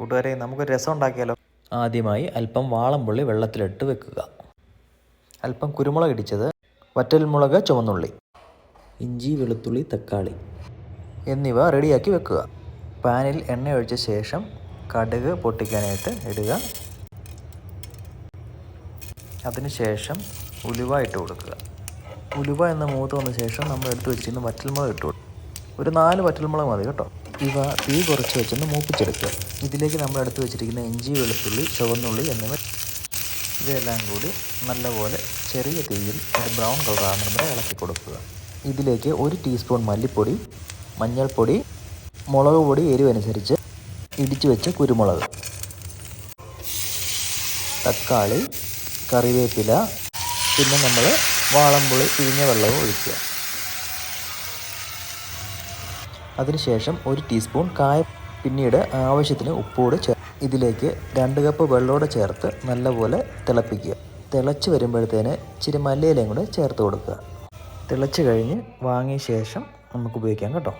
കൂട്ടുകാരെ, നമുക്കൊരു രസം ഉണ്ടാക്കിയാലോ? ആദ്യമായി അല്പം വാളംപുള്ളി വെള്ളത്തിലിട്ട് വെക്കുക. അല്പം കുരുമുളക് ഇടിച്ചത്, വറ്റൽമുളക്, ചുവന്നുള്ളി, ഇഞ്ചി, വെളുത്തുള്ളി, തക്കാളി എന്നിവ റെഡിയാക്കി വെക്കുക. പാനിൽ എണ്ണ ഒഴിച്ച ശേഷം കടുക് പൊട്ടിക്കാനായിട്ട് ഇടുക. അതിനുശേഷം ഉലുവ ഇട്ട് കൊടുക്കുക. ഉലുവ എന്ന് മൂത്ത് വന്ന ശേഷം നമ്മൾ എടുത്ത് വെച്ചിരിക്കുന്ന വറ്റൽമുളക് ഇട്ട് കൊടുക്കുക. ഒരു 4 വറ്റൽമുളക് മതി കേട്ടോ. ഇവ തീ കുറച്ച് വെച്ചൊന്ന് മൂപ്പിച്ചെടുക്കുക. ഇതിലേക്ക് നമ്മൾ എടുത്ത് വെച്ചിരിക്കുന്ന ഇഞ്ചി, വെളുത്തുള്ളി, ചുവന്നുള്ളി എന്നിവ ഇവയെല്ലാം കൂടി നല്ലപോലെ ചെറിയ തീയിൽ ഒരു ബ്രൗൺ കളർ ആകുന്നത് വരെ ഇളക്കി കൊടുക്കുക. ഇതിലേക്ക് 1 ടീസ്പൂൺ മല്ലിപ്പൊടി, മഞ്ഞൾപ്പൊടി, മുളക് പൊടി എരിവനുസരിച്ച് ഇടിച്ചു വെച്ച കുരുമുളക്, തക്കാളി, കറിവേപ്പില, പിന്നെ നമ്മൾ വാളംപുളി പിഴിഞ്ഞ വെള്ളവും ഒഴിക്കുക. അതിനുശേഷം 1 ടീസ്പൂൺ കായം, പിന്നീട് ആവശ്യത്തിന് ഉപ്പോട് ഇതിലേക്ക് 2 കപ്പ് വെള്ളത്തോടെ ചേർത്ത് നല്ലപോലെ തിളപ്പിക്കുക. തിളച്ച് വരുമ്പോഴത്തേന് ഇച്ചിരി മല്ലിയിലയും കൂടെ ചേർത്ത് കൊടുക്കുക. തിളച്ച് കഴിഞ്ഞ് വാങ്ങിയ ശേഷം നമുക്ക് ഉപയോഗിക്കാം കേട്ടോ.